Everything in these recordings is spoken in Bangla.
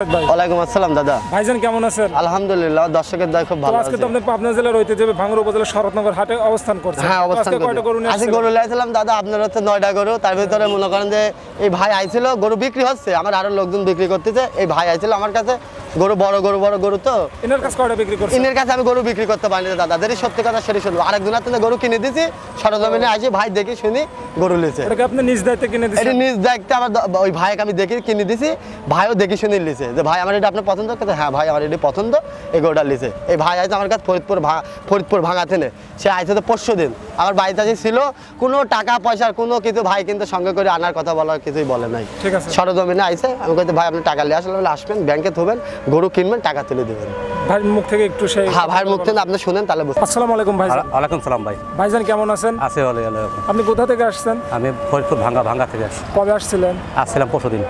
ওয়ালাইকুম আসসালাম দাদা। ভাইজান কেমন আছেন? আলহামদুলিল্লাহ, দর্শকের দয় খুব ভালো আছে। আজকে তো আপনি পাবনা জেলার ঐতিহ্যবাহী ভাঙ্গুড়া উপজেলার শরৎনগর হাটে অবস্থান করছেন। হ্যাঁ, অবস্থান আজকে কয়টা গরু নিয়ে আজকে আসছেন? গরু লাইছিলাম দাদা, আপনার হচ্ছে 9টা গরু। তার ভিতরে মনে করেন যে এই ভাই আইছিল, গরু বিক্রি হচ্ছে, আমার আরো লোকজন বিক্রি করতেছে। এই ভাই আইছিল আমার কাছে, গরু বড় গরু তো এনার কাছে কয়টা বিক্রি করছেন? ইনের কাছে আমি গরু বিক্রি করতে পারিনি দাদা, যদি সত্যি কথা সেটি শুনবো। আরেকজনের থেকে গরু কিনে দিছি, সরজমিনে আসি ভাই দেখি শুনি গরু লিছে। এটাকে আপনি নিজ দায়িত্বে কিনে এটা দিয়েছেন? নিজ দায়িত্বে আমার ওই ভাইকে আমি দেখি কিনে দিছি, ভাইও দেখি শুনে লিছে যে ভাই আমার এটা আপনার পছন্দ করতে। হ্যাঁ ভাই আমার এটি পছন্দ, এই গরুটা লিছে। এই ভাই আছে আমার কাছে ফরিদপুর ভাঙাতে নে, সে আইছে তো 500 দিন আমার বাড়িতে ছিল, কোনো টাকা পয়সার কোনো কিছু ভাই কিন্তু সঙ্গে করে আনার কথা বলার কিছুই বলে নাই। ঠিক আছে, সরজমিনে আইছে, আমি বলতে ভাই আপনি টাকা নিয়ে আসলে আসবেন, ব্যাংকে থবেন, গরু কিনবেন, টাকা তুলে দেবেন। ভাই মুখ থেকে একটু সেই হ্যাঁ ভাইয়ের মুখ থেকে আপনি শুনেন তাহলে বুঝতে। আসসালামু আলাইকুম ভাইজান। ওয়ালাইকুম সালাম ভাই। ভাইজান কেমন আছেন? আছে ভালো। আপনি কোথা থেকে আসছেন? আমি ফরিদপুর ভাঙ্গা থেকে আসছি। কবে আসছিলেন? আসছিলাম পরশুদিন।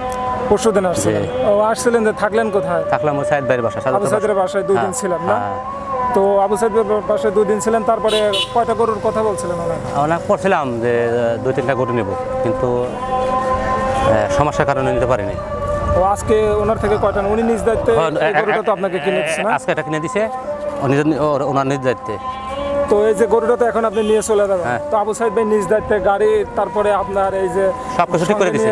পরশুদিন আসছিলেন? ও আসছিলেন, যে থাকলেন কোথায়? থাকলাম ওই সাইদ ভাইয়ের বাসা। আবু সাইদের বাসায় 2 দিন ছিলাম না? হ্যাঁ। তো আবু সাইদের বাসায় 2 দিন ছিলেন, তারপরে কয়টা গরুর কথা বলছিলেন ওনারা? অনেক করছিলাম যে 2-3টা গরু নেব, কিন্তু সমস্যার কারণে নিতে পারিনি। তো আজকে ওনার থেকে কয়টা? উনি নিজ দায়িত্বে এই গরুটা তো আপনাকে কিনে দিচ্ছে না? আজকে এটা কিনে দিছে ওনার নিজ দায়িত্বে। তো এই যে গরুটা তো এখন আপনি নিয়ে চলে যাবেন, হ্যাঁ। তো আবু সাইদ ভাই নিজ দায়িত্বে গাড়ি, তারপরে আপনার এই যে সবকিছু ঠিক করে দিছে।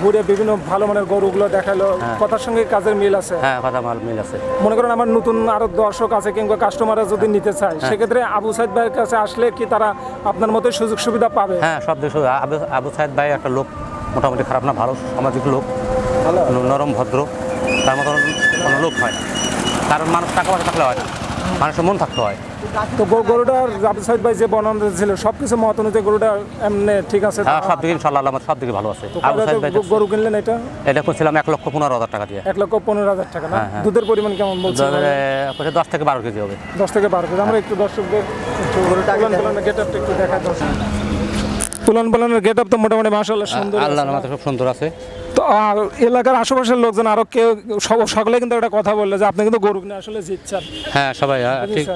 ঘুরে বিভিন্ন ভালো মানের গরুগুলো দেখালো, কথার সঙ্গে কাজের মিল আছে। হ্যাঁ, কথা মিল আছে। মনে করেন আমার নতুন আরো দর্শক আছে কিংবা কাস্টমাররা যদি নিতে চায়, সেক্ষেত্রে আবু সাইদ ভাইয়ের কাছে আসলে কি তারা আপনার মতো সুযোগ সুবিধা পাবে? হ্যাঁ, সব দেশ। আবু সাইদ ভাই একটা লোক, মোটামুটি খারাপ না, ভালো সামাজিক লোক, নরম ভদ্র, তার মতো কোনো লোক হয় না। কারণ মানুষ টাকা পয়সা থাকলে হয় না, মানুষের মন থাকতে হয়। তো গরুটার আবু সাইদ ভাই যে বর্ণনা ছিল সবকিছু মত অনুযায়ী গরুটা এমনি ঠিক আছে? হ্যাঁ, সব দিকে ইনশাআল্লাহ আমার সব দিকে ভালো আছে। তো আবু সাইদ ভাই গরু কিনলেন এটা করছিলাম 1,15,000 টাকা দিয়ে। 1,15,000 টাকা না? হ্যাঁ। দুধের পরিমাণ কেমন বলছেন? 10 থেকে 12 কেজি হবে। 10 থেকে 12 কেজি। আমরা একটু দর্শকদের গেটআপটা একটু দেখাই। পুলানের গেটআপ তো মোটামুটি মাশাআল্লাহ সুন্দর। আল্লাহর রহমতে খুব সুন্দর আছে। তো এলাকার আশেপাশের লোকজন আরো কেউ সকলে কিন্তু একটা কথা বললে যে আপনি কিন্তু গরু কিনে আসলে জিতছেন। হ্যাঁ, সবাই ঠিক।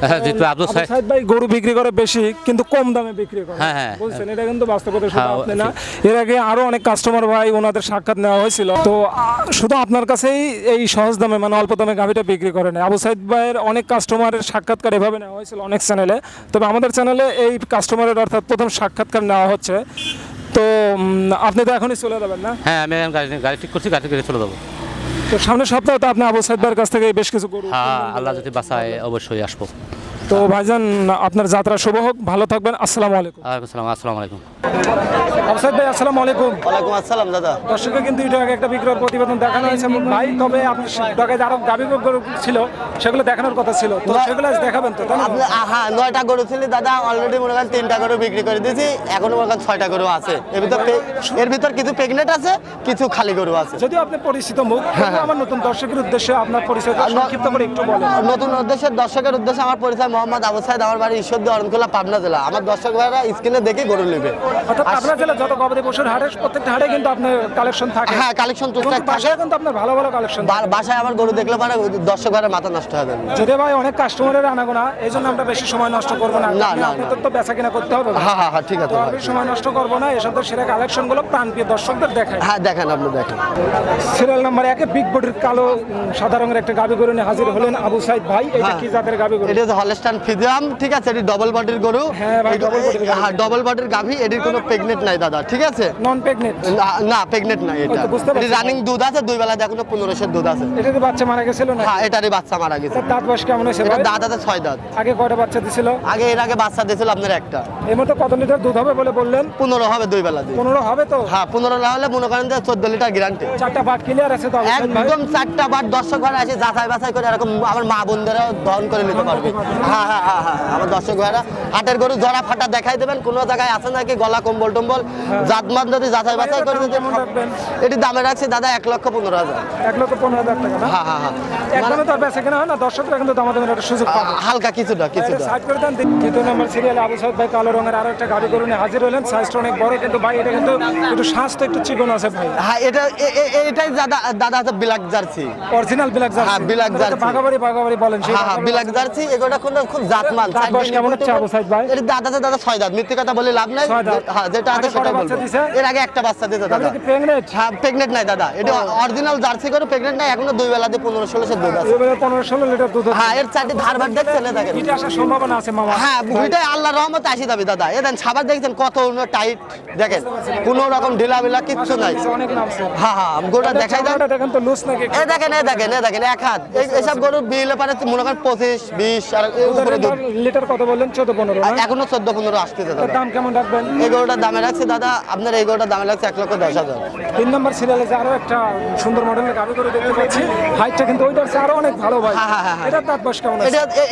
হ্যাঁ, জিতু আব্দুল সাইদ ভাই গরু বিক্রি করে বেশি, কিন্তু কম দামে বিক্রি করে। হ্যাঁ। বলছেন এটা কিন্তু বাস্তবতা, শুধু আপনি না, এর আগে আরো অনেক কাস্টমার ভাই ওনাদের সাক্ষাৎ নেওয়া হয়েছিল। তো শুধু আপনার কাছেই এই সহজ দামে মানে অল্প দামে গাভিটা বিক্রি করেন। আবু সাইদ ভাইয়ের অনেক কাস্টমারের সাক্ষাৎকার এভাবে নেওয়া হয়েছিল অনেক চ্যানেলে, তবে আমাদের চ্যানেলে এই কাস্টমারের অর্থাৎ প্রথম সাক্ষাৎকার নেওয়া হচ্ছে। তো আপনি তো এখনই চলে যাবেন না? হ্যাঁ, আমি গাড়ি ঠিক করছি, গাড়ি করে চলে যাবো। তো সামনের সপ্তাহে তো আপনি আবু সাইদ ভাইয়ের কাছ থেকে বেশ কিছু গরু। হ্যাঁ, আল্লাহ যদি বাঁচায় অবশ্যই আসবো। তো ভাইজান আপনার যাত্রা শুভ হোক, ভালো থাকবেন। আসসালামু আলাইকুম। আসসালামু আলাইকুম। আবু সাইদ ভাই আসসালামু আলাইকুম। ওয়ালাইকুম আসসালাম দাদা। দর্শকে কিন্তু এটা আগে একটা বিক্রয়ের প্রতিবেদন দেখানো হয়েছে ভাই, তবে আপনি ঢাকায় আরো গাভী গরু ছিল সেগুলো দেখানোর কথা ছিল, তো সেগুলো আজ দেখাবেন তো? আপনি হ্যাঁ 9টা গরু ছিল দাদা, অলরেডি মনে করেন 3টা গরু বিক্রি করে দিয়েছি, এখনো মনে করেন 6টা গরু আছে। এর ভিতর কিছু প্রেগনেন্ট আছে, কিছু খালি গরু আছে। যদিও আপনি পরিচিত মুখ, আমার নতুন দর্শকের উদ্দেশ্যে আপনার পরিচয় সংক্ষিপ্ত করে একটু বলেন। নতুন দর্শকের উদ্দেশ্যে আমার পরিচয় মোহাম্মদ আবু সাইদ, আমার বাড়ি ঈশ্বরদী, অরণখোলা, পাবনা জেলা। আমার দর্শক ভাইরা স্ক্রিনে দেখে গরু নেবে। অর্থাৎ পাবনা জেলা যত গবাদি পশুর হাটে, প্রত্যেকটা হাটে কিন্তু আপনার কালেকশন থাকে। হ্যাঁ, কালেকশন টুকটাক থাকে। বাসায় কিন্তু আপনার ভালো ভালো কালেকশন। বাসায় আমার গরু দেখলে মানে দর্শক ভাইরা মাথা নষ্ট হয়ে যাবে। যদি ভাই অনেক কাস্টমারের আনাগোনা, এই জন্য আমরা বেশি সময় নষ্ট করবো না। আপনাদের তো বেচা কিনা করতে হবে। হ্যাঁ, ঠিক আছে। আমি সময় নষ্ট করবো না, এসব সেরা কালেকশন গুলো প্রাণপ্রিয় দর্শকদের দেখায়। হ্যাঁ, দেখেন, আপনি দেখেন। সিরিয়াল নাম্বার 1 বিগ বডির কালো সাদা রঙের একটা গাভী গরু নিয়ে হাজির হলেন আবু সাইদ ভাই। এটা কি জাতের গাভী গরু? এটা হচ্ছে হলস্টাইন ফ্রিজিয়ান, ঠিক আছে। এটি ডবল বডির গরু। হ্যাঁ ভাই, ডবল বডির গাভী। হ্যাঁ, ডবল বডির গাভী। এটির কোনো প্রেগনেন্ট নাই দাদা, ঠিক আছে। নন প্রেগনেন্ট? না, প্রেগনেন্ট নাই এটা। এটি রানিং দুধ আছে, 2 বেলা এখনো 15 দুধ আছে। এটাতে বাচ্চা মারা গেছিল না? হ্যাঁ, এটারই বাচ্চা মারা গেছে। দাঁত বয়স কেমন হয়েছে এটা ভাই? দাঁত আছে 6 দাঁত। আগে কয়টা বাচ্চা দিছিল? এর আগে বাচ্চা দিয়েছিল আপনার একটা। এর মতো কত লিটার দুধ হবে বলে বললেন? 15 হবে 2 বেলা দিয়ে। 15 হবে তো? হ্যাঁ, 15 না হলে মনে করেন যে 14 লিটার গ্যারান্টি। 4টা বাট ক্লিয়ার আছে তো আবু সাইদ ভাই? একদম 4টা বার দর্শক ভাইরা এসে যাচাই বাছাই করে এরকম আমার মা বোনদেরও দহন করে নিতে পারবে। হ্যাঁ, আমার দর্শক ভাইরা হাটের গরু জরা ফাটা দেখাই দেবেন, কোনো জায়গায় আছে নাকি গলা কম্বল টম্বল জাতমান যদি যাচাই বাছাই করে দিতে। এটি দামে রাখছি দাদা 1,15,000। 1,15,000 টাকা না? হ্যাঁ। একদমই তো বেচা কেনা হয় না, দর্শকরা কিন্তু দামাদামির একটা সুযোগ পাবে। হালকা কিছুটা। সাইড করে দেন। 2 নম্বর সিরিয়ালে আবু সাইদ ভাই কালো রঙের আরো একটা গাড়ি গরু নিয়ে হাজির হলেন। সাইজটা অনেক বড়, কিন্তু ভাই এটা কিন্তু একটু স্বাস্থ্য একটু চিকন আছে ভাই। হ্যাঁ, এটাই দাদা আছে black jersey. Original black jersey? হ্যাঁ, ব্ল্যাক জার্সি। ভাগাবাড়ি বলেন সেই? হ্যাঁ, ব্ল্যাক জার্সি। এগুলো খুব জাতমান। দাঁত বয়স কেমন হচ্ছে আবু সাইদ ভাই? এর দাঁত আছে দাদা 6 দাঁত। মিথ্যে কথা বলে লাভ নাই। হ্যাঁ, যেটা আছে কটা বাচ্চা দিছে? এর আগে একটা বাচ্চা দিতে দাদা। কি প্রেগনেন্ট? হ্যাঁ প্রেগনেন্ট নাই দাদা, এটা অরিজিনাল জার্সি করে প্রেগনেন্ট নাই, এখনো 2 বেলা দিয়ে 15-16 দুধ আছে। এবারে 15-16 লিটার দুধ হচ্ছে। হ্যাঁ এর চারটি ধারবার দেখছেন দেখেন। এটা আসার সম্ভাবনা আছে মামা। হ্যাঁ ওইটাই আল্লাহর রহমতে আসি যাবে দাদা। এ দেন সাবার দেখছেন কত টাইট, দেখেন কোনো রকম ঢিলা বিলা কিচ্ছু নাই। অনেক নামছে। হ্যাঁ হ্যাঁ গোটা দেখাই দেন। চামড়াটা দেখেন তো লুজ নাকি? এ দেখেন এক হাত। এসব গরু বিলে পারে মনে করেন 25-20 আর এর উপরে দুধ। লিটার কত বললেন? 14-15 না? এখনো 14-15 আসতেছে দাদা। দাম কেমন রাখবেন? এই গরুটার দামে রাখছে দাদা, আপনার এই গরুটার দামে রাখছে 1,10,000। 3 নম্বর সিরিয়ালে যে আরো একটা সুন্দর মডেলের গাড়ি করে দেখতে পাচ্ছি, হাইটটা কিন্তু ওইটার চেয়ে আরো অনেক ভালো ভাই। হ্যাঁ। এটা দাঁত বয়স কেমন আছে?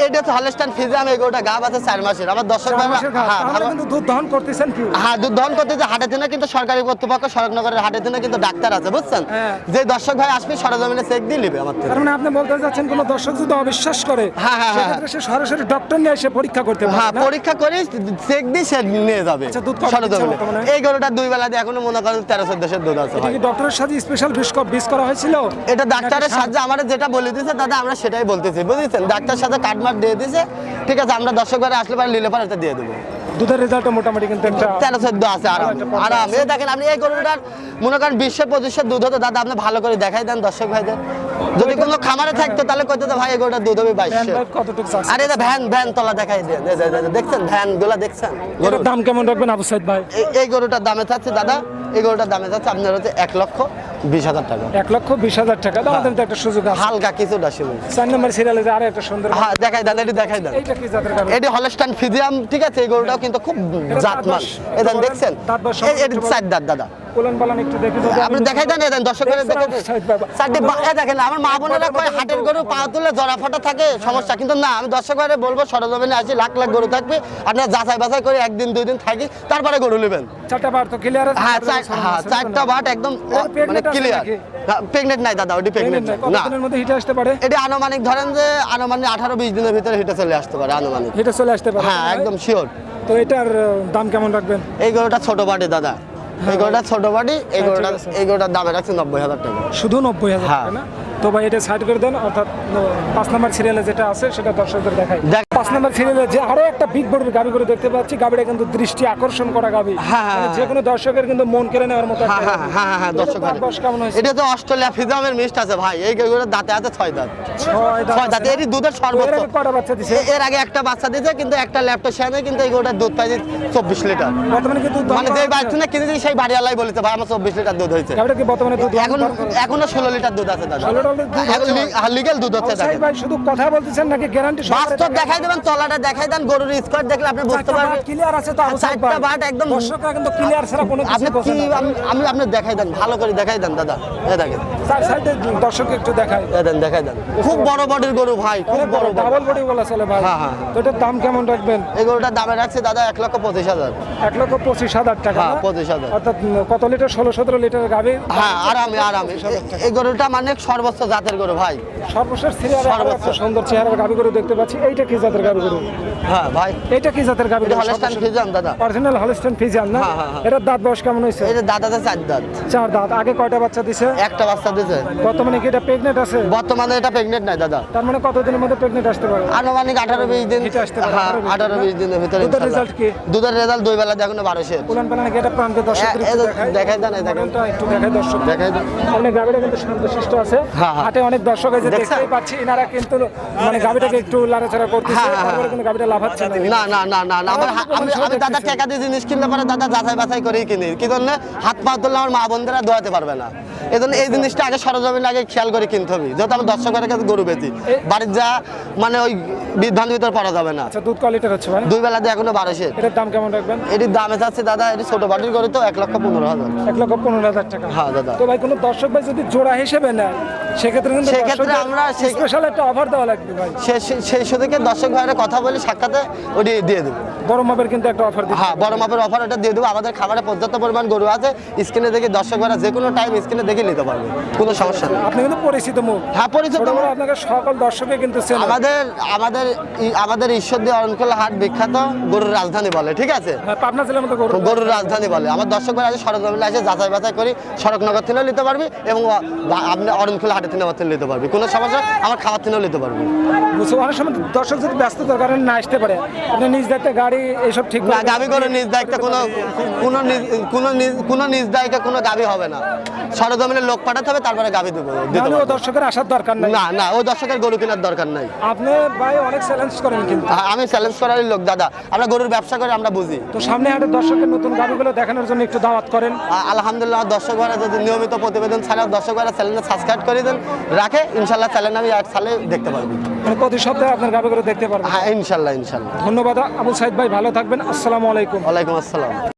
এটা হচ্ছে হলস্টাইন ফ্রিজিয়ান। এই গরুটা গাব আছে 4 মাসের। আমার দর্শক 4 মাসের ঘাস। হ্যাঁ তাহলে কিন্তু দুধ দহন করতেছেন কি? হ্যাঁ দুধ দহন করতে যে হাটের দিনে কিন্তু সরকারি কর্তৃপক্ষ সড়কনগরের হাটের দিনে কিন্তু ডাক্তার আছে বুঝছেন। হ্যাঁ। যে দর্শক ভাই আসবে সরজমিনে চেক দিয়ে নিবে আমার থেকে। তার মানে আপনি বলতে যাচ্ছেন কোন দর্শক যদি অবিশ্বাস করে হ্যাঁ। সেক্ষেত্রে সে সরাসরি ডক্টর নিয়ে এসে পরীক্ষা করতে পারে হ্যাঁ না? পরীক্ষা করে চেক দিয়ে সে নিয়ে যাবে আচ্ছা, দুধ কত সরজমিনে। দিচ্ছে বর্তমানে? এই গরুটা 2 বেলা দিয়ে এখনো মনে করেন 13-14 দুধ আছে এটা ভাই। কি ডক্টরের সাথে স্পেশাল বিষ করা হয়েছিল? এটা ডাক্তারের সাহায্যে আমাদের যেটা বলে দিয়েছে দাদা আমরা সেটাই বলতেছি বুঝেছেন। ডাক্তার সাথে কাটমার দিয়ে দিয়েছে, ঠিক আছে। আমরা দর্শক ভাই আসলে পারে নিলে পারে এটা দিয়ে দেবো। দুধের রেজাল্টটা মোটামুটি কিন্তু একটা 13-14 আছে আরাম। এই দেখেন আপনি এই গরুটার মনে করেন 20-25 দুধ হতো দাদা, আপনি ভালো করে দেখাই দেন দর্শক ভাইদের। যদি কোনো খামারে থাকতো তাহলে কইতো তো ভাই এই গরুটার দুধ হবে 2200। কতটুকু চাচ্ছে? আরে এটা ভ্যান তলা দেখাই দেন। দেখছেন ভ্যান গুলা দেখছেন? এটার দাম কেমন রাখবেন আবু সাইদ ভাই? এই গরুটার দামে থাকছে দাদা, এই গরুটার দামে থাকছে আপনার হচ্ছে 1,20,000 টাকা। 1,20,000 টাকা। দাম তো একটা সুযোগ আছে। হালকা কিছুটা সীমিত। 4 নম্বর সিরিয়ালে যে আরো একটা সুন্দর হ্যাঁ দেখাই দেন, এটি দেখাই দেন। এইটা কি জাতের গাড়ি? এটি হলস্টাইন ফ্রিজিয়াম, ঠিক আছে। এই গরুটাও কিন্তু খুব জাতমান। এটা দেখছেন এটি 4 দাঁত দাদা। কোলন বালান একটু দেখি তো। আপনি দেখাই দেন, দেন দর্শকের দেখেন দেখেন। আমার মা বোনেরা কয় হাটের গরু পা তুলে জরা ফাটা থাকে সমস্যা, কিন্তু না আমি দর্শকের বলবো সরজমিনে আসি, লাখ লাখ গরু থাকবে, আপনারা যাচাই বাছাই করে 1-2 দিন থাকি তারপরে গরু নেবেন। 4টা বার তো ক্লিয়ার আছে? হ্যাঁ 4টা বাট একদম মানে ক্লিয়ার। প্রেগনেন্ট নাই দাদা, ওটি প্রেগনেন্ট না। কতদিনের মধ্যে হিটে আসতে পারে? এটি আনুমানিক ধরেন যে আনুমানিক 18-20 দিনের ভিতরে হিটে চলে আসতে পারে আনুমানিক। হিটে চলে আসতে পারে? হ্যাঁ একদম শিওর। তো এটার দাম কেমন রাখবেন? এই গরুটা ছোট বাটি দাদা, এই গরুটা ছোট বাটি। এই গরুটার দামে রাখছে 90,000 টাকা। শুধু 90,000 হ্যাঁ। টাকা না? তো ভাই এটা সাইড করে দেন, অর্থাৎ 5 নম্বর সিরিয়ালে যেটা আছে সেটা দর্শকদের দেখাই। 5 নম্বর সিরিয়ালে যে আরো একটা বিগ বডির গাড়ি করে দেখতে পাচ্ছি, গাড়িটা কিন্তু দৃষ্টি আকর্ষণ করা গাড়ি। হ্যাঁ। যে কোনো দর্শকের কিন্তু মন কেড়ে নেওয়ার মতো একটা গাড়ি। হ্যাঁ দর্শক ভাই, এটার বয়স কেমন হয়েছে? এটা তো অস্ট্রেলিয়া ফিজামের মিষ্ট আছে ভাই। এই গরুটার দাঁতে আছে 6 দাঁত। 6 দাঁত। এরই দুধের এর সর্বোচ্চ। আগে কটা বাচ্চা দিছে? এর আগে একটা বাচ্চা দিয়েছে, কিন্তু একটা ল্যাপটপ সেনে কিন্তু এই গরুটার দুধ পাইছে 24 লিটার। বর্তমানে কি দুধ মানে যে বাচ্চা না কিনেছি সেই বাড়িওয়ালাই বলেছে ভাই আমার 24 লিটার দুধ হয়েছে। গাড়িটা কি বর্তমানে দুধ এখনো 16 লিটার দুধ আছে দাদা। 16 লিটার দুধ আছে? লিগ্যাল দুধ হচ্ছে সাইদ দেখেন। ভাই শুধু কথা বলতেছেন নাকি গ্যারান্টি? বাস্তব দেখাই দেবেন, তলাটা দেখাই দেন, গরুর স্কোয়ার দেখলে আপনি বুঝতে পারবেন। ক্লিয়ার আছে তো? আবু সাইদ ভাই 4টা বাট একদম দর্শকরা কিন্তু ক্লিয়ার ছাড়া কোনো কিছু আপনি বোঝে কি না। আমি আপনি দেখাই দেন, ভালো করে দেখাই দেন দাদা। এই দেখেন, সাইডে দর্শক একটু দেখায়। দেখাই দেন। খুব বড় বডির গরু ভাই, খুব বড় বড়। ডাবল বডি বলা চলে ভাই। হ্যাঁ। তো এটার দাম কেমন রাখবেন? এই গরুটার দামে রাখছে দাদা 1,25,000। 1,25,000 টাকা হ্যাঁ না? 25,000। অর্থাৎ কত লিটার? 16-17 লিটার গাভী। হ্যাঁ আরামে। এই গরুটা মানে সর্বোচ্চ জাতের গরু ভাই। সর্বশেষ সিরিয়ালে আরো একটা সুন্দর চেহারার গাভী গরু দেখতে পাচ্ছি। এইটা কি জাতের গাভী গরু? হ্যাঁ ভাই, এইটা কি জাতের গাভী এটা গরু? হলস্টাইন ফ্রিজিয়ান দাদা। অরিজিনাল হলস্টাইন ফ্রিজিয়ান না? হ্যাঁ। এটার দাঁত বয়স কেমন হয়েছে? এই যে দাদাতে 4 দাঁত। 4 দাঁত। আগে কয়টা বাচ্চা দিছে? একটা বাচ্চা দিয়েছে। বর্তমানে কি এটা প্রেগনেন্ট আছে? বর্তমানে এটা প্রেগনেন্ট নাই দাদা। তার মানে কতদিনের মধ্যে প্রেগনেন্ট আসতে পারে? আনুমানিক 18-20 দিন। হিটে আসতে পারে? হ্যাঁ 18-20 দিনের ভিতরে দুধের ইনশাআল্লাহ। রেজাল্ট কি? দুধের রেজাল্ট 2 বেলা এখনো 12 পুরান পালানে কি এটা প্রান্তে দর্শকদের একটু দেখায়? দেখাই দেন, এই দেখেন। মডেলটা একটু দেখায় দর্শক। দেখাই দেন। অনেক গাভীটা কিন্তু শান্তশিষ্ট আছে। হ্যাঁ। হাটে অনেক দর্শক আছে দেখছেন? দেখতেই পাচ্ছি, এনারা কিন্তু মানে গাভীটাকে একটু লাড়াচাড়া করতেছে, হ্যাঁ। তারপরে কিন্তু গাভীটা লাফাচ্ছে না। না আমি দাদা টাকা দিয়ে জিনিস কিনলে পরে দাদা যাচাই বাছাই করেই কিনি। কি জন্য হাত পা তুললে আমার মা বোনদেরা দোয়াতে পারবে না। এই জন্য এই জিনিসটা আগে সরজমিন আগে খেয়াল করে কিনতে হবে। যেহেতু আমি দর্শকের কাছে গরু বেচি, বাড়ির যা মানে ওই বিভ্রান্তির ভিতর পড়া যাবে না। আচ্ছা, দুধ কোয়ালিটির হচ্ছে ভাই? 2 বেলা দিয়ে এখনো 1200। এটার দাম কেমন রাখবেন? এটির দামে যাচ্ছে দাদা, এটি ছোট বাটির গরু তো 1,15,000। 1,15,000 টাকা। হ্যাঁ দাদা। তো ভাই কোনো দর্শক ভাই যদি জোড়া হিসেবে নেয় সেক্ষেত্রে কিন্তু সেক্ষেত্রে আমরা স্পেশাল একটা অফার দেওয়া লাগবে ভাই। সেই সুযোগে দর্শক ভাইয়ের কথা বলে সাক্ষাতে ওটি দিয়ে দেবো। বড় মাপের কিন্তু একটা অফার দিচ্ছে। হ্যাঁ বড় মাপের অফার এটা দিয়ে দেবো। আমাদের খাবারে পর্যাপ্ত পরিমাণ গরু আছে। স্ক্রিনে দেখে দর্শক ভাইরা যে কোনো টাইম স্ক্রিনে দেখে থেকে নিতে পারবে, কোনো সমস্যা নেই। আপনি কিন্তু পরিচিত মুখ। হ্যাঁ, পরিচিত ছোট বড় মুখ। আপনাকে সকল দর্শকে কিন্তু চেনে। আমাদের ঈশ্বরদী অরণখোলা হাট বিখ্যাত গরুর রাজধানী বলে, ঠিক আছে? হ্যাঁ, পাবনা জেলার মতো গরু। গরুর রাজধানী বলে। আমার দর্শকরা আছে সড়কনগর এসে যাচাই বাছাই করি, সড়কনগর থেকেও নিতে পারবি এবং আপনি অরণখোলা হাটের থেকে আমার থেকে নিতে পারবি, কোনো সমস্যা, আমার খাবার থেকেও নিতে পারবি। বুঝছো, অনেক সময় দর্শক যদি ব্যস্ততার কারণে না আসতে পারে, আপনি নিজ দায়িত্বে গাড়ি এইসব ঠিক না, গাবি করে নিজ দায়িত্বে কোনো নিজ দায়িত্বে কোনো গাবি হবে না। সরজমিনে লোক পাঠাতে হবে, তারপরে গাবি দিতে ও পারবো। দর্শকের আসার দরকার নাই। না না, ও দর্শকের গরু কেনার দরকার নাই। আপনি ভাই অনেক চ্যালেঞ্জ করেন কিন্তু। আমি চ্যালেঞ্জ করারই লোক দাদা, আমরা গরুর ব্যবসা করে আমরা বুঝি। তো সামনে হাটের দর্শকের নতুন গাড়িগুলো দেখানোর জন্য একটু দাওয়াত করেন। আলহামদুলিল্লাহ, দর্শক ভাইরা যদি নিয়মিত প্রতিবেদন ছাড়াও দর্শক ভাইরা চ্যানেলটা সাবস্ক্রাইব করে দেন রাখে, ইনশাল্লাহ চ্যানেল আমি এক সালে দেখতে পারবি। মানে প্রতি সপ্তাহে আপনার গাড়িগুলো দেখতে পারবেন। হ্যাঁ, ইনশাল্লাহ ইনশাল্লাহ। ধন্যবাদ আবুল সাইদ ভাই, ভালো থাকবেন। আসসালামু আলাইকুম। ওয়ালাইকুম আসসালাম।